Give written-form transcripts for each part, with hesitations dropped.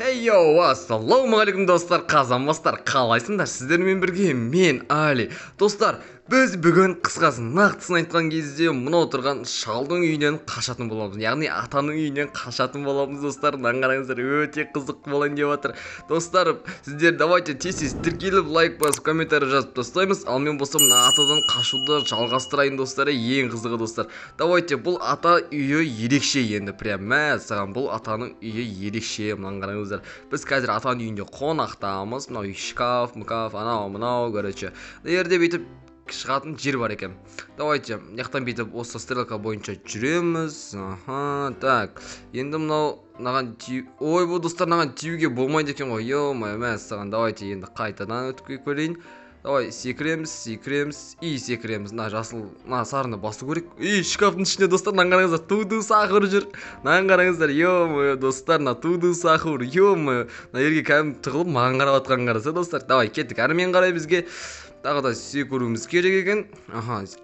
Йоу, ассалаумағалейкум достар, қазанбастар, қалайсыңдар? Сіздермен бірге мен Али. Достар, біз бүгін қысқасын нақтысын айтқан кезде мына отырған шалдың үйінен қашатын боламыз. Яғни атаның үйінен қашатын боламыз, достар. Мынаны қараңыздар, өте қызық болайын деп жатыр. Достар, сіздер давайте тез тіркеліп, лайк басып, комментарий жазып тастаймыз. Ал мен болсам мына атадан қашуды жалғастырайын, достар. Ең қызығы, достар. Давайте, бұл ата үйі ерекше енді, прям мәссаған, бұл атаның үйі ерекше. Мынаны қараңыздар. Біз қазір атаның үйінде қонақтамыз. Мынау шкаф, анау, короче. Ерде бүйтіп шығатын жер бар екен. Давайте, яқтан бүйтіп осы стрелка бойынша жүреміз. Так. Енді мынаған ой, бұл достар, мынаған тиюге болмайды екен ғой. Ё-моё, мәссаған. Давайте енді қайтадан өтіп көрейін. Давай, секіреміз, и секіреміз. Мына жасыл, мына сарыны басу керек. Шкафтың ішінде, достар, мынаны қараңыздар, туды сахур жүр. Мынаны қараңыздар, ё-моё, достар, мына туды сахур, ё-моё. Мына жерге кәдімгі тығылып, маған қарап жатқанын қараса, достар. Давай, кеттік. Әрмен қарай бізге тағы да секіруіміз керек екен.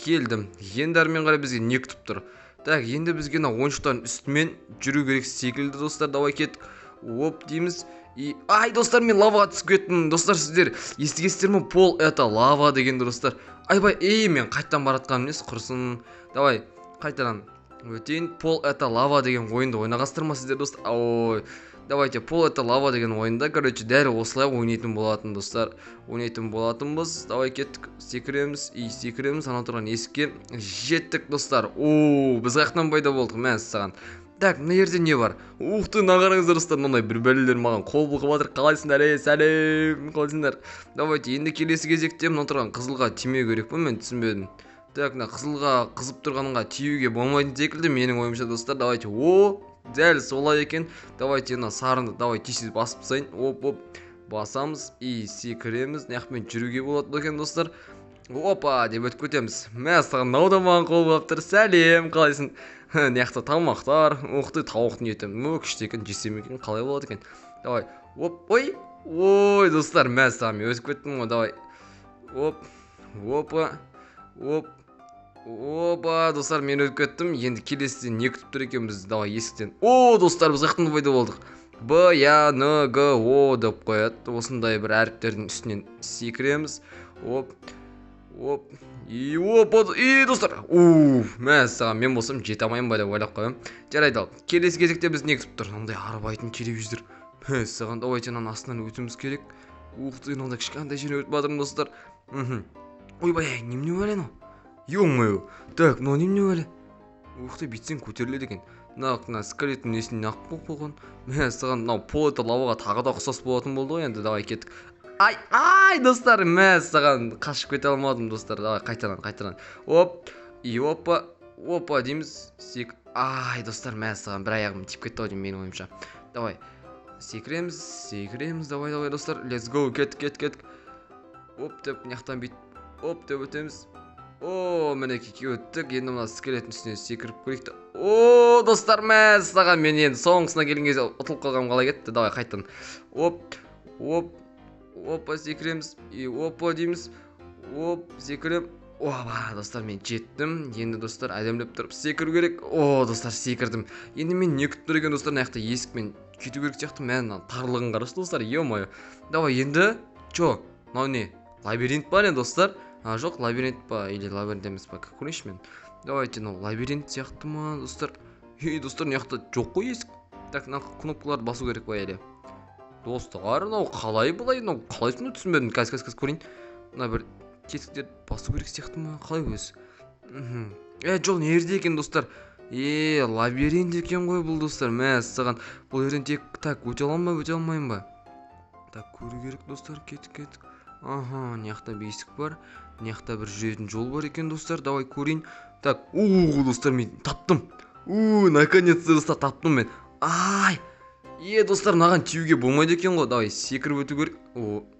Келдім. Енді әрмен қарай бізге не күтіп тұр? Так, енді бізге мына ойыншықтардың үстімен жүру керек секілді, достар. Давай, кеттік. Оп дейміз. Ай, достар, мен лаваға түсіп кеттім. Достар, сіздер естігесіздер ме? Пол это лава деген, достар. Айбай, мен қайттан баратқаным несі құрсын. Давай, қайтадан өтейін. Пол это лава деген ойынды ойнағастыр ма сіздер, достар? Ой, давайте, пол это лава деген ойында, короче, дәл осылай ойнайтын болатын, достар. Ойнайтын болатынбыз. Давай, кеттік. Секіреміз, ана тұрған есікке жеттік, достар. Біз қаяқтан пайда болдық, мәссаған. Так, мына жерде не бар? Ухты, нағарыңыздар, достар, мынандай бір бәлелер маған қол бұлқып жатыр. Қалайсыңдар? Сәлем, қалайсыңдар? Давайте, енді келесі кезекте мына тұрған қызылға тимеу керек пе? Мен түсінбедім. Так, мына қызылға қызып тұрғанға тиюге болмайтын секілді менің ойымша, достар. Давайте, дәл солай екен. Давайте, мына сарынды давай тез басып тастайын. Басамыз и секіреміз. Наяқпен жүруге болады екен, достар. Опа деп өтіп кетеміз. Мәссаған, мынау маған қол болып тұр. Сәлем, қалайсың? Наяқта тамақтар, тауықтың еті күшті екен, жесем екен, қалай болады екен. Давай, ой, достар, мәссаған, мен өтіп кеттім ғой. Давай, опа, достар, мен өтіп кеттім. Енді келесіден не күтіп тұр екен біз? Давай, есіктен. Достар, біз қаяқтан пайда болдық? Б, Я, Н, Г, О деп қояды. Осындай бір әріптердің үстінен секіреміз. Достар, мәссаған, мен болсам жете алмайын ба деп ойлап қоям. Жарайды, ал келесі кезекте біз не күтіп тұр? Мынандай арбайтын телевизор. Мәссаған, давайте мынаның астынан өтуіміз керек. Мынандай кішкентай жерден өтіп жатырмын, достар. Ойбай, немене бәле мынау? Ё-моё. Так, мынау немене бәле? бүйтсең көтеріледі екен. Мына скелеттің несін ақ болып қойған. Мәссаған, мынау пол это лаваға тағы да ұқсас болатын болды ғой. Енді давай кеттік. Ай, достар, мәссаған, қашып кете алмадым, достар. Давай, қайтадан. Опа дейміз. Ай, достар, мәссаған, бір аяғым тиіп кетті ғой деймін менің ойымша. Давай, секіреміз, давай, достар. Let's go, кеттік. Деп, мынаяқтан бүйтіп, деп өтеміз. Мінекей өттік. Енді мына скелеттің үстіне секіріп көрейікті. Достар, мәссаған, мен енді соңғысына келген кезде ұтылып қалғаным қалай кетті. Давай, қайтадан. Опа, секіреміз. Опа дейміз. Секірем. Достар, мен жеттім. Енді, достар, әдемлеп тұрып секіру керек. Достар, секірдім. Енді мен не күтіп тұр екен, достар? Мынаяқта есікпен кету керек сияқты. Мен тарлығын қарашы, достар. Ё-моё. Давай, енді. Мынау не? Лабиринт па не, достар? Жоқ, лабиринт па, или лабиринт емес па, как көрейінші мен. Давайте, лабиринт сияқты ма, достар? Достар, мынаяқта жоқ қой есік. Так, мына кнопкаларды басу керек па, әлі? Достар, қалай бұлай, қалай соны түсінбедім. Қазір көрейін. Мына бір тесіктерді басу керек сияқты ма, қалай өзі? Жоқ, не жерде екен, достар? Лабиринт екен ғой бұл, достар. Мәссаған, бұл жерден тек, так, өте алмайын ба? Так, көру керек, достар, кеттік. Мынаяқта бесік бар. Мынаяқта бір жүретін жол бар екен, достар. Давай көрейін. Так, достар, мен таптым. Наконец-то, достар, таптым мен. Достар, мынаған тиюге болмайды екен ғой. Давай, секіріп өту керек.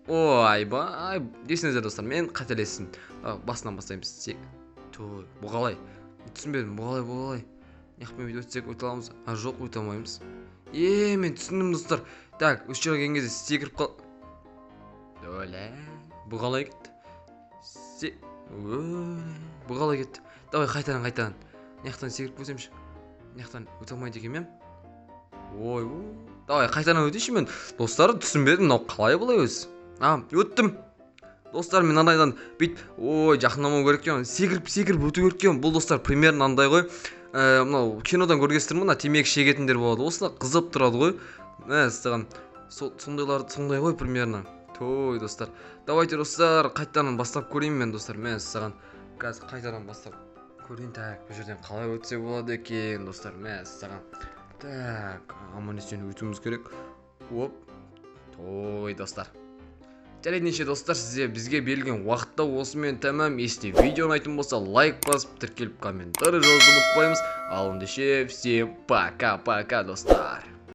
Айбай, десіңіздер, достар, мен қателестім. Басынан бастаймыз. Бұл қалай? Түсінбедім, бұл қалай? Неқпен бүйтіп өтсек өте аламыз? Жоқ, өте алмаймыз. Мен түсіндім, достар. Так, осы жерге келген кезде секіріп қал. Бұл қалай кетті? Бұл қалай кетті? Давай, қайтадан. Неқтан секіріп өтемші. Неқтан өте алмайды екен мен? давай қайтадан өтейінші мен. Достар, түсінбедім, мынау қалай бұлай өзі? Өттім. Достар, мен анайдан бит, ой, жақындамау керек екен. Секіріп өту керек екен. Бұл достар примерно андай ғой. Мынау кинодан көргенсіздер ме? Темекі шегетіндер болады. Осылар қызып тұрады ғой. Саған сондай ғой примерно. Той, достар. Давайте, достар, қайтадан бастап көрейін мен, достар. Мен саған қазір қайтадан бастап көрейін. Так, бұл жерден қалай өтсе болады екен, достар. Мен саған. Так, аман-есен өтуіміз керек. Оп. Той, достар. Жарайды, достар, сізге бізге берілген уақытта осымен тәмам. Есте видеоны айтын болса, лайк басып, тіркеліп комментарий жазуды ұмытпаймыз. Ал ендеше всем пока-пока, достар.